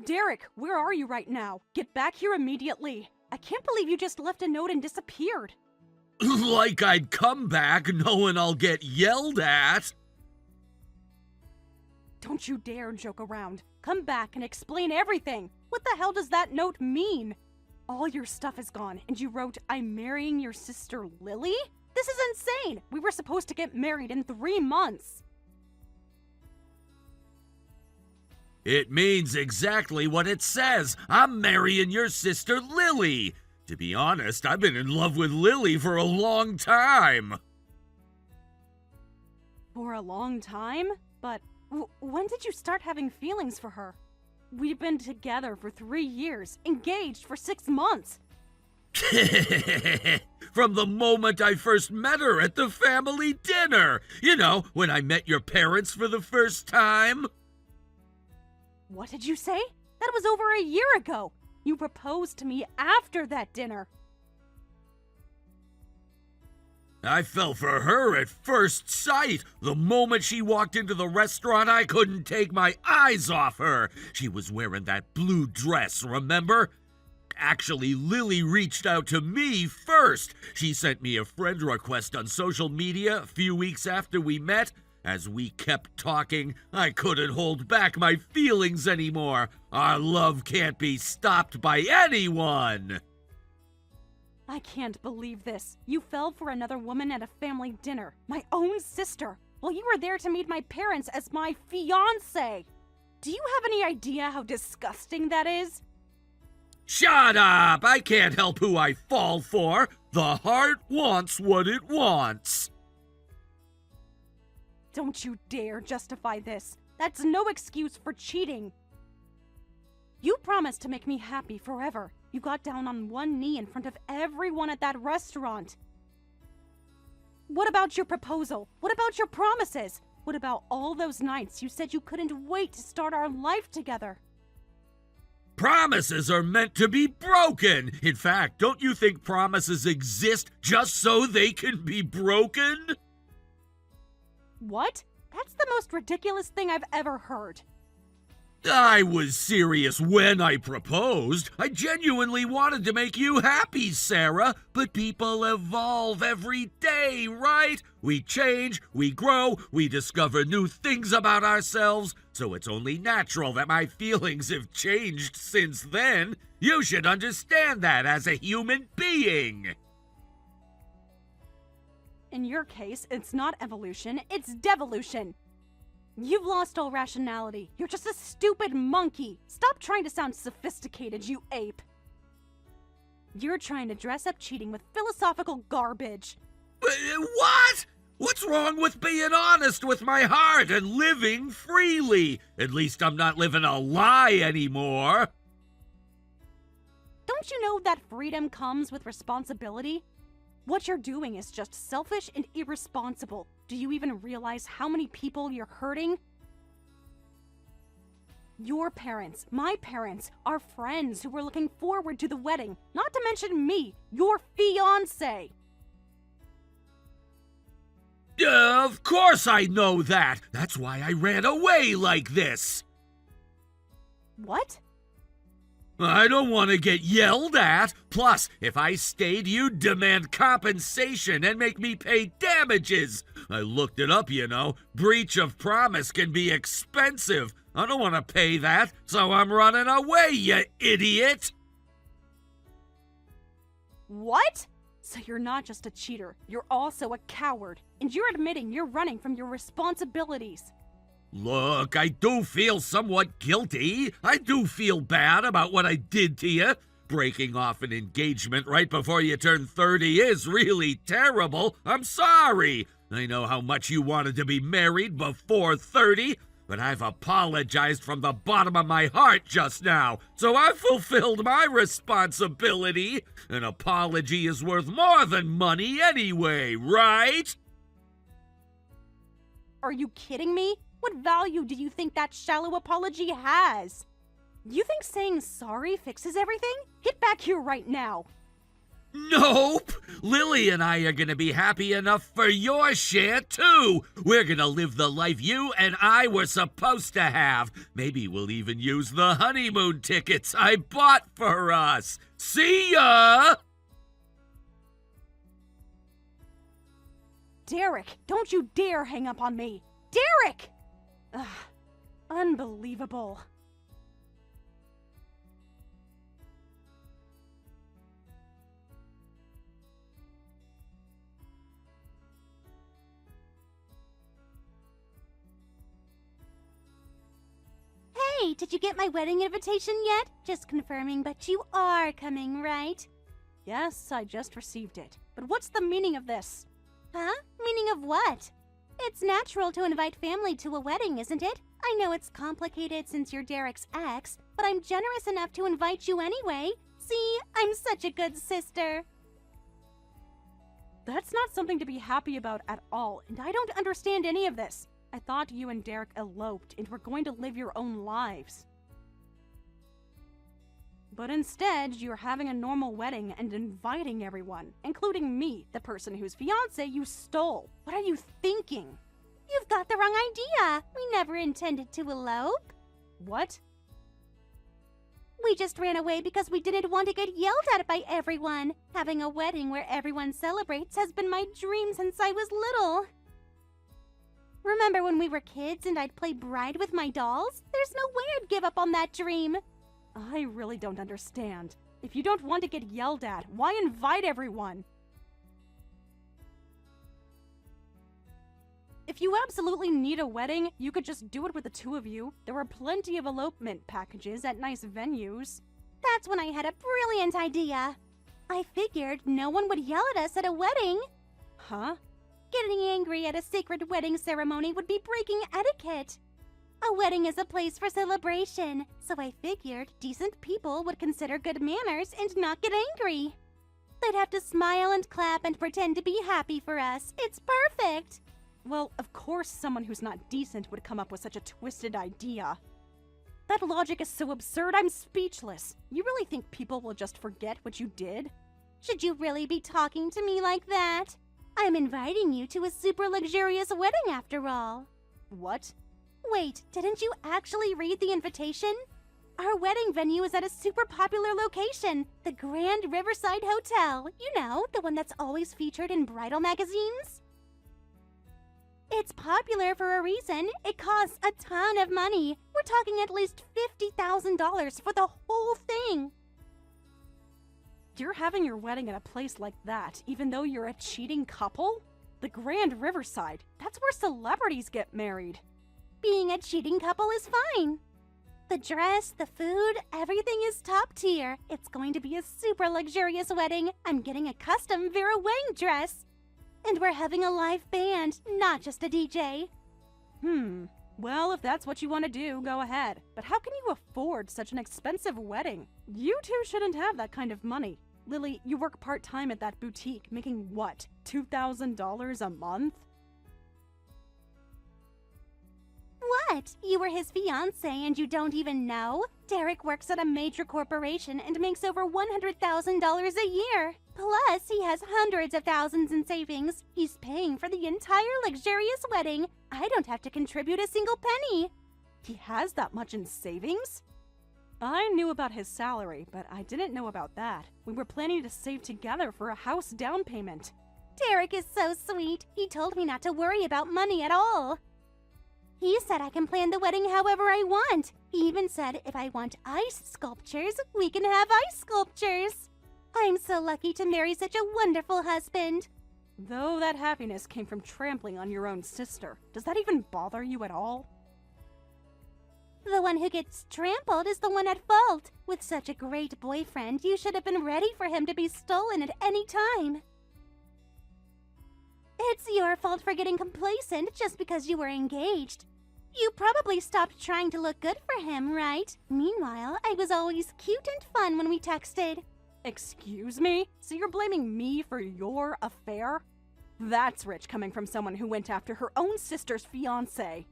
Derek, where are you right now? Get back here immediately. I can't believe you just left a note and disappeared. Like I'd come back knowing I'll get yelled at. Don't you dare joke around. Come back and explain everything. What the hell does that note mean? All your stuff is gone, and you wrote, "I'm marrying your sister Lily"? This is insane! We were supposed to get married in 3 months. It means exactly what it says. I'm marrying your sister Lily. To be honest, I've been in love with Lily for a long time. For a long time? But when did you start having feelings for her? We've been together for 3 years, engaged for 6 months. From the moment I first met her at the family dinner. You know, when I met your parents for the first time. What did you say? That was over a year ago. You proposed to me after that dinner. I fell for her at first sight. The moment she walked into the restaurant, I couldn't take my eyes off her. She was wearing that blue dress, remember? Actually, Lily reached out to me first. She sent me a friend request on social media a few weeks after we met. As we kept talking, I couldn't hold back my feelings anymore. Our love can't be stopped by anyone. I can't believe this. You fell for another woman at a family dinner. My own sister. While you were there to meet my parents as my fiancé. Do you have any idea how disgusting that is? Shut up! I can't help who I fall for. The heart wants what it wants. Don't you dare justify this. That's no excuse for cheating. You promised to make me happy forever. You got down on one knee in front of everyone at that restaurant. What about your proposal? What about your promises? What about all those nights you said you couldn't wait to start our life together? Promises are meant to be broken. In fact, don't you think promises exist just so they can be broken? What? That's the most ridiculous thing I've ever heard. I was serious when I proposed. I genuinely wanted to make you happy, Sarah. But people evolve every day, right? We change, we grow, we discover new things about ourselves. So it's only natural that my feelings have changed since then. You should understand that as a human being. In your case, it's not evolution, it's devolution. You've lost all rationality. You're just a stupid monkey. Stop trying to sound sophisticated, you ape. You're trying to dress up cheating with philosophical garbage. What? What's wrong with being honest with my heart and living freely? At least I'm not living a lie anymore. Don't you know that freedom comes with responsibility? What you're doing is just selfish and irresponsible. Do you even realize how many people you're hurting? Your parents, my parents, our friends who were looking forward to the wedding, not to mention me, your fiancé. Of course I know that. That's why I ran away like this. What? I don't want to get yelled at. Plus, if I stayed, you'd demand compensation and make me pay damages. I looked it up, you know. Breach of promise can be expensive. I don't want to pay that, so I'm running away, you idiot. What? So you're not just a cheater, you're also a coward, and you're admitting you're running from your responsibilities. Look, I do feel somewhat guilty. I do feel bad about what I did to you. Breaking off an engagement right before you turn 30 is really terrible. I'm sorry. I know how much you wanted to be married before 30, but I've apologized from the bottom of my heart just now, so I've fulfilled my responsibility. An apology is worth more than money anyway, right? Are you kidding me? What value do you think that shallow apology has? You think saying sorry fixes everything? Get back here right now. Nope! Lily and I are gonna be happy enough for your share, too! We're gonna live the life you and I were supposed to have. Maybe we'll even use the honeymoon tickets I bought for us. See ya! Derek, don't you dare hang up on me! Derek! Ugh, unbelievable. Hey, did you get my wedding invitation yet? Just confirming, but you are coming, right? Yes, I just received it. But what's the meaning of this? Huh? Meaning of what? It's natural to invite family to a wedding, isn't it? I know it's complicated since you're Derek's ex, but I'm generous enough to invite you anyway. See, I'm such a good sister. That's not something to be happy about at all, and I don't understand any of this. I thought you and Derek eloped and were going to live your own lives. But instead, you're having a normal wedding and inviting everyone, including me, the person whose fiancé you stole. What are you thinking? You've got the wrong idea. We never intended to elope. What? We just ran away because we didn't want to get yelled at by everyone. Having a wedding where everyone celebrates has been my dream since I was little. Remember when we were kids and I'd play bride with my dolls? There's no way I'd give up on that dream. I really don't understand. If you don't want to get yelled at, why invite everyone? If you absolutely need a wedding, you could just do it with the two of you. There are plenty of elopement packages at nice venues. That's when I had a brilliant idea. I figured no one would yell at us at a wedding. Huh? Getting angry at a sacred wedding ceremony would be breaking etiquette. A wedding is a place for celebration, so I figured decent people would consider good manners and not get angry. They'd have to smile and clap and pretend to be happy for us. It's perfect. Well, of course someone who's not decent would come up with such a twisted idea. That logic is so absurd, I'm speechless. You really think people will just forget what you did? Should you really be talking to me like that? I'm inviting you to a super luxurious wedding after all. What? Wait, didn't you actually read the invitation? Our wedding venue is at a super popular location, the Grand Riverside Hotel. You know, the one that's always featured in bridal magazines? It's popular for a reason. It costs a ton of money. We're talking at least $50,000 for the whole thing. You're having your wedding at a place like that, even though you're a cheating couple? The Grand Riverside, that's where celebrities get married. Being a cheating couple is fine. The dress, the food, everything is top tier. It's going to be a super luxurious wedding. I'm getting a custom Vera Wang dress. And we're having a live band, not just a DJ. Well, if that's what you want to do, go ahead. But how can you afford such an expensive wedding? You two shouldn't have that kind of money. Lily, you work part-time at that boutique, making what, $2,000 a month? What? You were his fiancé and you don't even know? Derek works at a major corporation and makes over $100,000 a year. Plus, he has hundreds of thousands in savings. He's paying for the entire luxurious wedding. I don't have to contribute a single penny. He has that much in savings? I knew about his salary, but I didn't know about that. We were planning to save together for a house down payment. Derek is so sweet. He told me not to worry about money at all. He said I can plan the wedding however I want. He even said if I want ice sculptures, we can have ice sculptures. I'm so lucky to marry such a wonderful husband. Though that happiness came from trampling on your own sister, does that even bother you at all? The one who gets trampled is the one at fault. With such a great boyfriend, you should have been ready for him to be stolen at any time. It's your fault for getting complacent just because you were engaged. You probably stopped trying to look good for him, right? Meanwhile, I was always cute and fun when we texted. Excuse me? So you're blaming me for your affair? That's rich coming from someone who went after her own sister's fiancé.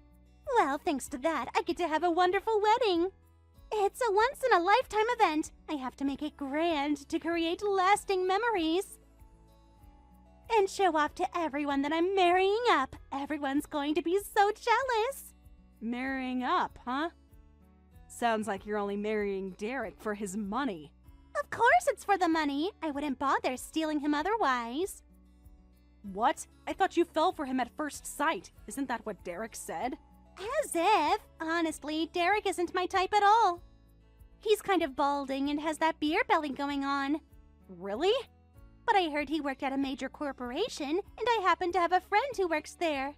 Well, thanks to that, I get to have a wonderful wedding. It's a once-in-a-lifetime event. I have to make it grand to create lasting memories. And show off to everyone that I'm marrying up. Everyone's going to be so jealous. Marrying up, huh? Sounds like you're only marrying Derek for his money. Of course it's for the money. I wouldn't bother stealing him otherwise. What? I thought you fell for him at first sight. Isn't that what Derek said? As if. Honestly, Derek isn't my type at all. He's kind of balding and has that beer belly going on. Really? But I heard he worked at a major corporation, and I happen to have a friend who works there.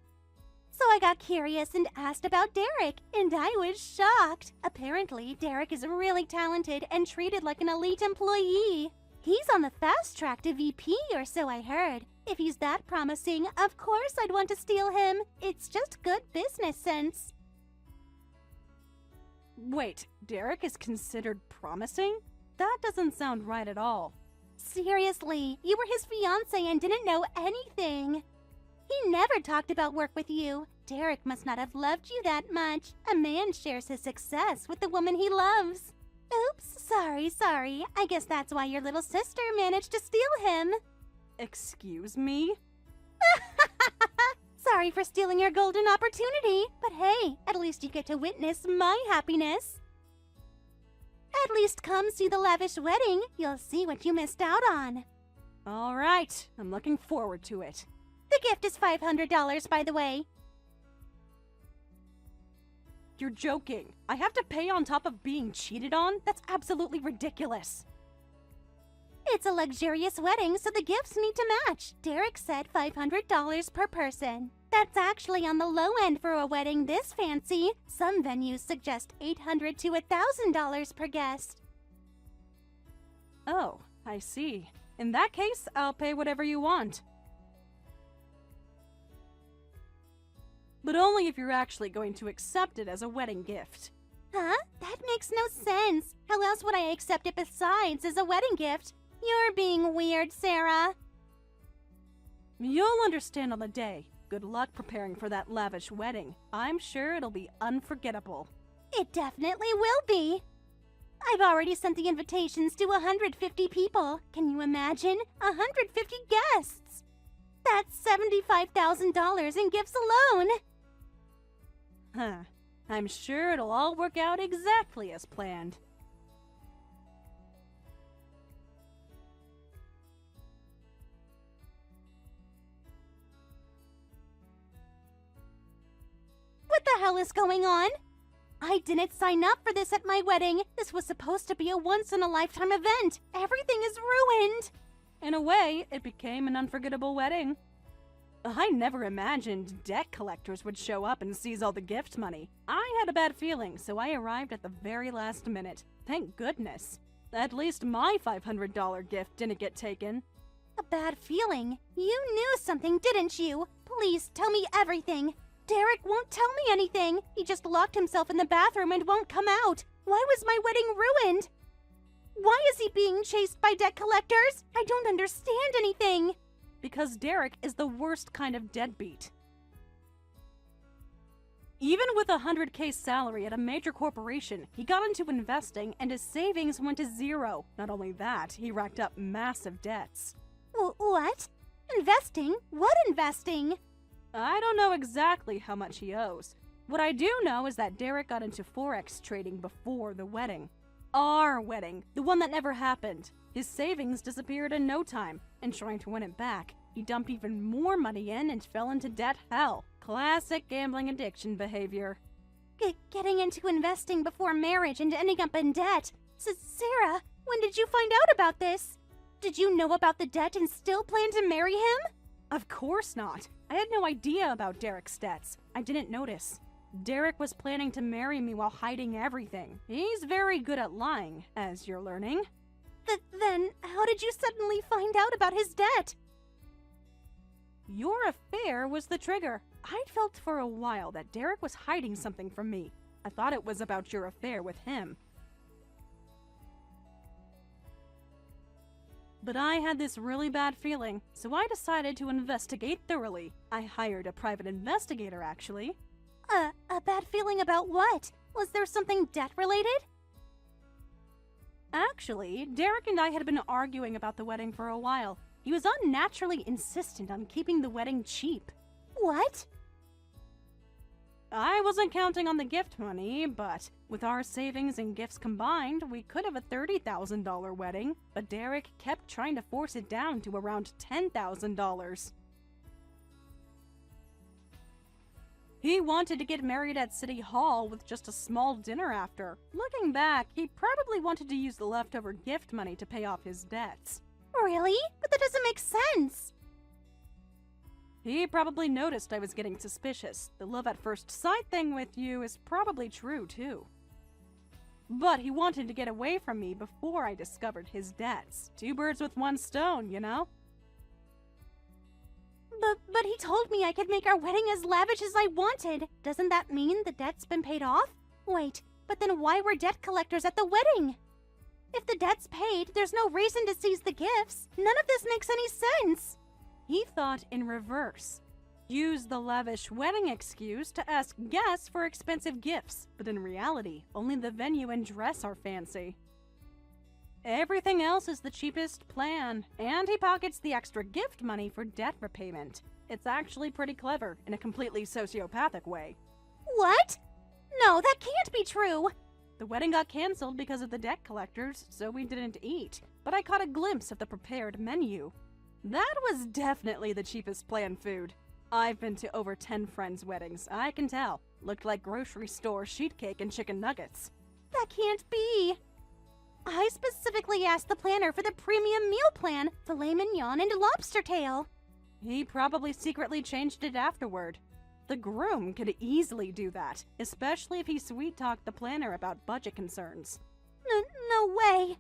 So I got curious and asked about Derek, and I was shocked. Apparently, Derek is really talented and treated like an elite employee. He's on the fast track to VP, or so I heard. If he's that promising, of course I'd want to steal him. It's just good business sense. Wait, Derek is considered promising? That doesn't sound right at all. Seriously, you were his fiancé and didn't know anything. He never talked about work with you. Derek must not have loved you that much. A man shares his success with the woman he loves. Oops, sorry. I guess that's why your little sister managed to steal him. Excuse me? Sorry for stealing your golden opportunity, but hey, at least you get to witness my happiness. At least come see the lavish wedding. You'll see what you missed out on. All right, I'm looking forward to it. The gift is $500, by the way. You're joking. I have to pay on top of being cheated on? That's absolutely ridiculous. It's a luxurious wedding, so the gifts need to match. Derek said $500 per person. That's actually on the low end for a wedding this fancy. Some venues suggest $800 to $1,000 per guest. Oh, I see. In that case, I'll pay whatever you want. But only if you're actually going to accept it as a wedding gift. Huh? That makes no sense. How else would I accept it besides as a wedding gift? You're being weird, Sarah. You'll understand on the day. Good luck preparing for that lavish wedding. I'm sure it'll be unforgettable. It definitely will be. I've already sent the invitations to 150 people. Can you imagine? 150 guests! That's $75,000 in gifts alone. Huh. I'm sure it'll all work out exactly as planned. What the hell is going on? I didn't sign up for this at my wedding. This was supposed to be a once-in-a-lifetime event. Everything is ruined. In a way, it became an unforgettable wedding. I never imagined debt collectors would show up and seize all the gift money. I had a bad feeling, so I arrived at the very last minute. Thank goodness. At least my $500 gift didn't get taken. A bad feeling? You knew something, didn't you? Please tell me everything. Derek won't tell me anything. He just locked himself in the bathroom and won't come out. Why was my wedding ruined? Why is he being chased by debt collectors? I don't understand anything. Because Derek is the worst kind of deadbeat. Even with a $100K salary at a major corporation, he got into investing and his savings went to zero. Not only that, he racked up massive debts. What? Investing? What investing? I don't know exactly how much he owes. What I do know is that Derek got into Forex trading before the wedding. Our wedding, the one that never happened. His savings disappeared in no time, and trying to win it back, he dumped even more money in and fell into debt hell. Classic gambling addiction behavior. Getting into investing before marriage and ending up in debt. Sarah, when did you find out about this? Did you know about the debt and still plan to marry him? Of course not. I had no idea about Derek's debts. I didn't notice. Derek was planning to marry me while hiding everything. He's very good at lying, as you're learning. Then, how did you suddenly find out about his debt? Your affair was the trigger. I'd felt for a while that Derek was hiding something from me. I thought it was about your affair with him. But I had this really bad feeling, so I decided to investigate thoroughly. I hired a private investigator, actually. A bad feeling about what? Was there something debt-related? Actually, Derek and I had been arguing about the wedding for a while. He was unnaturally insistent on keeping the wedding cheap. What? I wasn't counting on the gift money, but with our savings and gifts combined, we could have a $30,000 wedding, but Derek kept trying to force it down to around $10,000. He wanted to get married at City Hall with just a small dinner after. Looking back, he probably wanted to use the leftover gift money to pay off his debts. Really? But that doesn't make sense. He probably noticed I was getting suspicious. The love at first sight thing with you is probably true, too. But he wanted to get away from me before I discovered his debts. Two birds with one stone, you know? But he told me I could make our wedding as lavish as I wanted. Doesn't that mean the debt's been paid off? Wait, but then why were debt collectors at the wedding? If the debt's paid, there's no reason to seize the gifts. None of this makes any sense. He thought in reverse. Use the lavish wedding excuse to ask guests for expensive gifts, but in reality, only the venue and dress are fancy. Everything else is the cheapest plan, and he pockets the extra gift money for debt repayment. It's actually pretty clever in a completely sociopathic way. What? No, that can't be true. The wedding got canceled because of the debt collectors, so we didn't eat, but I caught a glimpse of the prepared menu. That was definitely the cheapest planned food. I've been to over 10 friends' weddings, I can tell. Looked like grocery store sheet cake and chicken nuggets. That can't be. I specifically asked the planner for the premium meal plan, filet mignon and lobster tail. He probably secretly changed it afterward. The groom could easily do that, especially if he sweet-talked the planner about budget concerns. No way.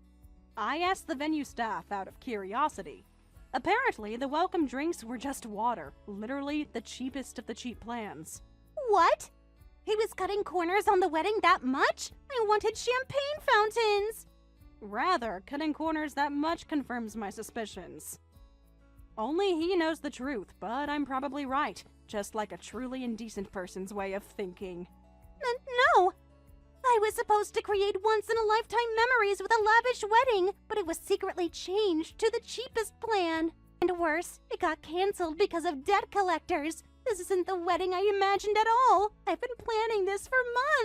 I asked the venue staff out of curiosity. Apparently, the welcome drinks were just water, literally the cheapest of the cheap plans. What? He was cutting corners on the wedding that much? I wanted champagne fountains. Rather, cutting corners that much confirms my suspicions. Only he knows the truth, but I'm probably right, just like a truly indecent person's way of thinking. No! I was supposed to create once-in-a-lifetime memories with a lavish wedding, but it was secretly changed to the cheapest plan. And worse, it got canceled because of debt collectors. This isn't the wedding I imagined at all. I've been planning this for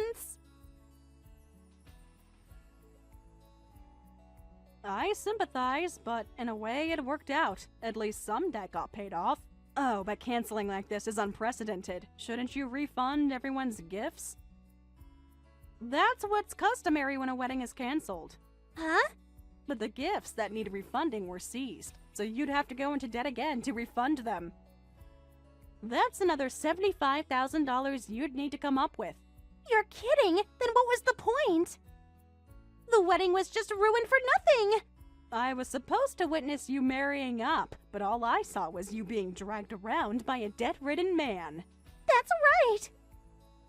months. I sympathize, but in a way it worked out. At least some debt got paid off. Oh, but canceling like this is unprecedented. Shouldn't you refund everyone's gifts? That's what's customary when a wedding is canceled. Huh? But the gifts that need refunding were seized, so you'd have to go into debt again to refund them. That's another $75,000 you'd need to come up with. You're kidding! Then what was the point? The wedding was just ruined for nothing! I was supposed to witness you marrying up, but all I saw was you being dragged around by a debt-ridden man. That's right!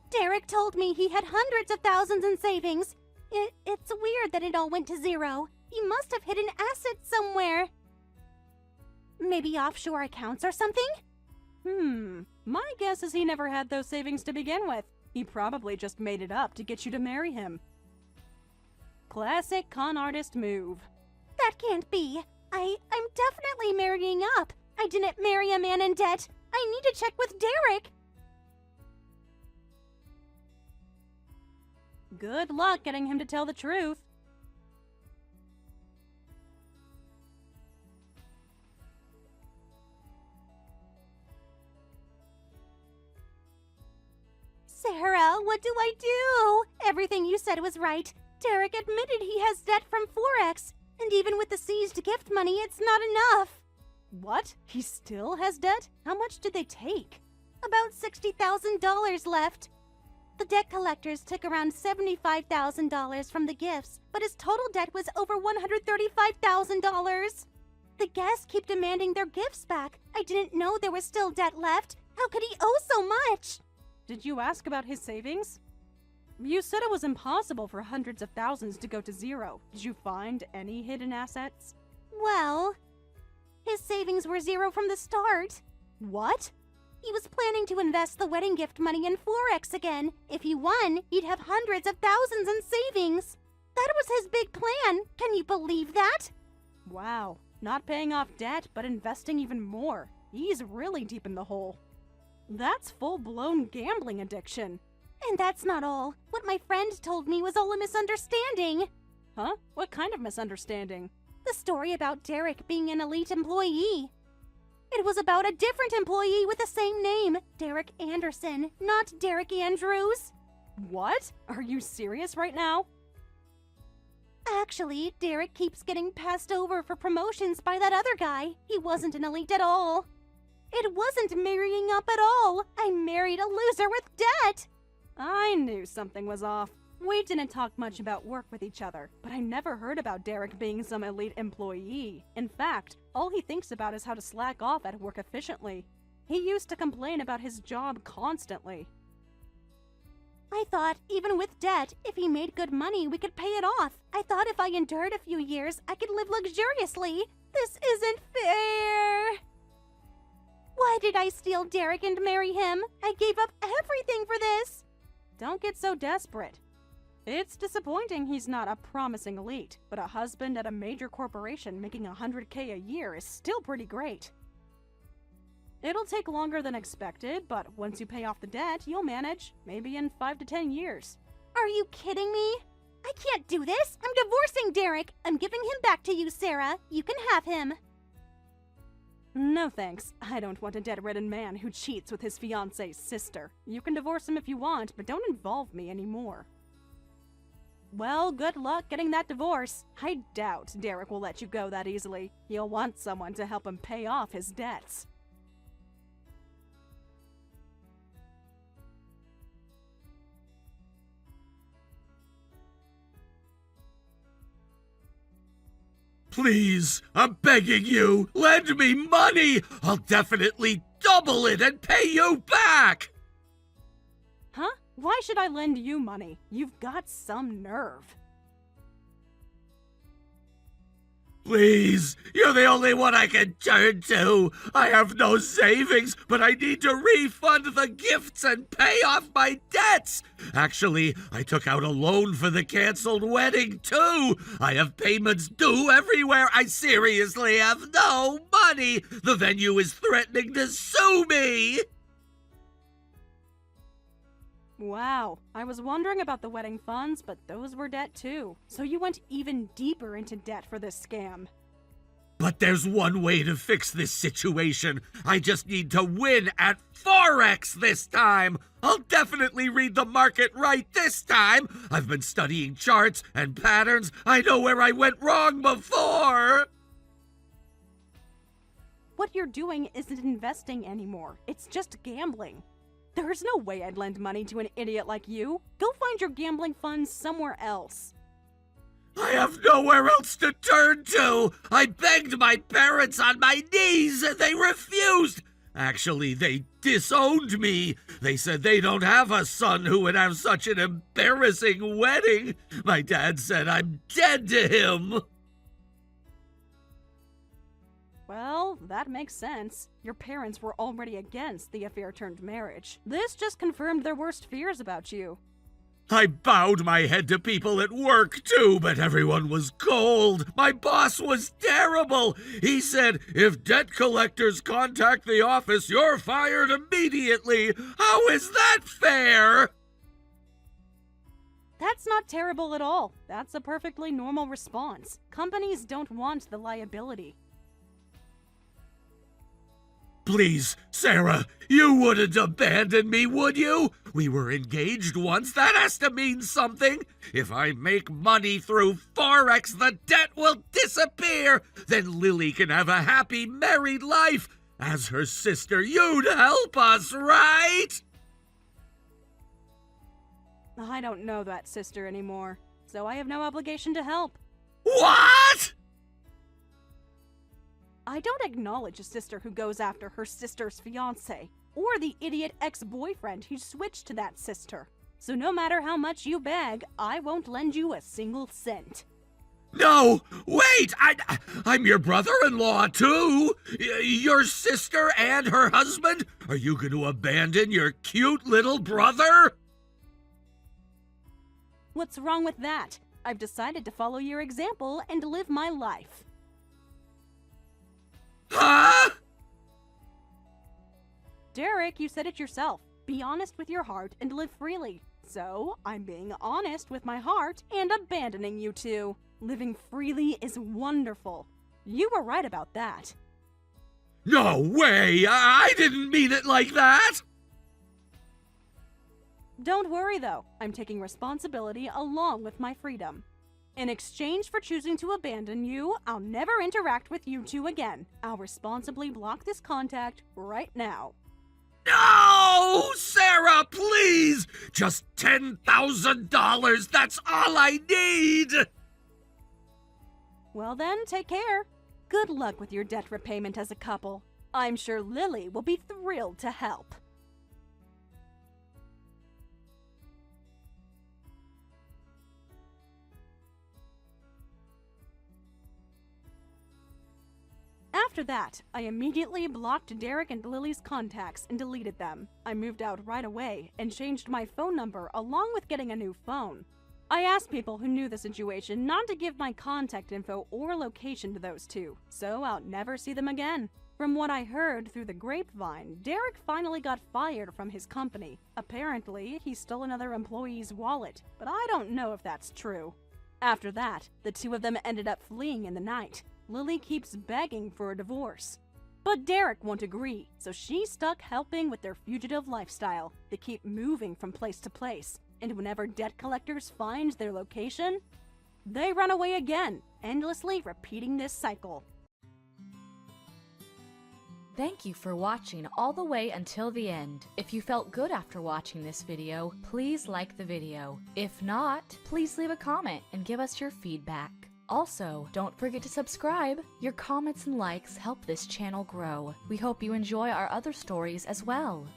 Derek told me he had hundreds of thousands in savings. It's weird that it all went to zero. He must have hidden assets somewhere. Maybe offshore accounts or something? My guess is he never had those savings to begin with. He probably just made it up to get you to marry him. Classic con artist move. That can't be. I'm definitely marrying up. I didn't marry a man in debt. I need to check with Derek. Good luck getting him to tell the truth. Sarah, what do I do? Everything you said was right. Derek admitted he has debt from Forex, and even with the seized gift money, it's not enough. What? He still has debt? How much did they take? About $60,000 left. The debt collectors took around $75,000 from the gifts, but his total debt was over $135,000. The guests keep demanding their gifts back. I didn't know there was still debt left. How could he owe so much? Did you ask about his savings? You said it was impossible for hundreds of thousands to go to zero. Did you find any hidden assets? Well, his savings were zero from the start. What? He was planning to invest the wedding gift money in Forex again. If he won, he'd have hundreds of thousands in savings. That was his big perfect plan. Can you believe that? Wow, not paying off debt, but investing even more. He's really deep in the hole. That's full-blown gambling addiction. And that's not all. What my friend told me was all a misunderstanding. Huh? What kind of misunderstanding? The story about Derek being an elite employee. It was about a different employee with the same name, Derek Anderson, not Derek Andrews. What? Are you serious right now? Actually, Derek keeps getting passed over for promotions by that other guy. He wasn't an elite at all. It wasn't marrying up at all. I married a loser with debt. I knew something was off. We didn't talk much about work with each other, but I never heard about Derek being some elite employee. In fact, all he thinks about is how to slack off at work efficiently. He used to complain about his job constantly. I thought, even with debt, if he made good money, we could pay it off. I thought if I endured a few years, I could live luxuriously. This isn't fair. Why did I steal Derek and marry him? I gave up everything for this. Don't get so desperate. It's disappointing he's not a promising elite, but a husband at a major corporation making $100K a year is still pretty great. It'll take longer than expected, but once you pay off the debt, you'll manage, maybe in 5 to 10 years. Are you kidding me? I can't do this. I'm divorcing Derek. I'm giving him back to you, Sarah. You can have him. No thanks. I don't want a debt-ridden man who cheats with his fiancé's sister. You can divorce him if you want, but don't involve me anymore. Well, good luck getting that divorce. I doubt Derek will let you go that easily. He'll want someone to help him pay off his debts. Please, I'm begging you, lend me money! I'll definitely double it and pay you back! Huh? Why should I lend you money? You've got some nerve. Please, you're the only one I can turn to. I have no savings, but I need to refund the gifts and pay off my debts. Actually, I took out a loan for the canceled wedding, too. I have payments due everywhere. I seriously have no money. The venue is threatening to sue me. Wow, I was wondering about the wedding funds, but those were debt too. So you went even deeper into debt for this scam. But there's one way to fix this situation. I just need to win at Forex this time. I'll definitely read the market right this time. I've been studying charts and patterns. I know where I went wrong before. What you're doing isn't investing anymore. It's just gambling. There's no way I'd lend money to an idiot like you. Go find your gambling funds somewhere else. I have nowhere else to turn to. I begged my parents on my knees and they refused. Actually, they disowned me. They said they don't have a son who would have such an embarrassing wedding. My dad said I'm dead to him. Well, that makes sense. Your parents were already against the affair-turned marriage. This just confirmed their worst fears about you. I bowed my head to people at work, too, but everyone was cold. My boss was terrible. He said, if debt collectors contact the office, you're fired immediately. How is that fair? That's not terrible at all. That's a perfectly normal response. Companies don't want the liability. Please, Sarah, you wouldn't abandon me, would you? We were engaged once. That has to mean something. If I make money through Forex, the debt will disappear. Then Lily can have a happy married life. As her sister, you'd help us, right? I don't know that sister anymore, so I have no obligation to help. What? I don't acknowledge a sister who goes after her sister's fiancé, or the idiot ex-boyfriend who switched to that sister. So no matter how much you beg, I won't lend you a single cent. No, wait! I'm your brother-in-law, too! Your sister and her husband? Are you going to abandon your cute little brother? What's wrong with that? I've decided to follow your example and live my life. Huh? Derek, you said it yourself. Be honest with your heart and live freely. So, I'm being honest with my heart and abandoning you two. Living freely is wonderful. You were right about that. No way! I didn't mean it like that! Don't worry though, I'm taking responsibility along with my freedom. In exchange for choosing to abandon you, I'll never interact with you two again. I'll responsibly block this contact right now. No! Sarah, please! Just $10,000, that's all I need! Well then, take care. Good luck with your debt repayment as a couple. I'm sure Lily will be thrilled to help. After that, I immediately blocked Derek and Lily's contacts and deleted them. I moved out right away and changed my phone number along with getting a new phone. I asked people who knew the situation not to give my contact info or location to those two, so I'll never see them again. From what I heard through the grapevine, Derek finally got fired from his company. Apparently, he stole another employee's wallet, but I don't know if that's true. After that, the two of them ended up fleeing in the night. Lily keeps begging for a divorce. But Derek won't agree, so she's stuck helping with their fugitive lifestyle. They keep moving from place to place, and whenever debt collectors find their location, they run away again, endlessly repeating this cycle. Thank you for watching all the way until the end. If you felt good after watching this video, please like the video. If not, please leave a comment and give us your feedback. Also, don't forget to subscribe. Your comments and likes help this channel grow. We hope you enjoy our other stories as well.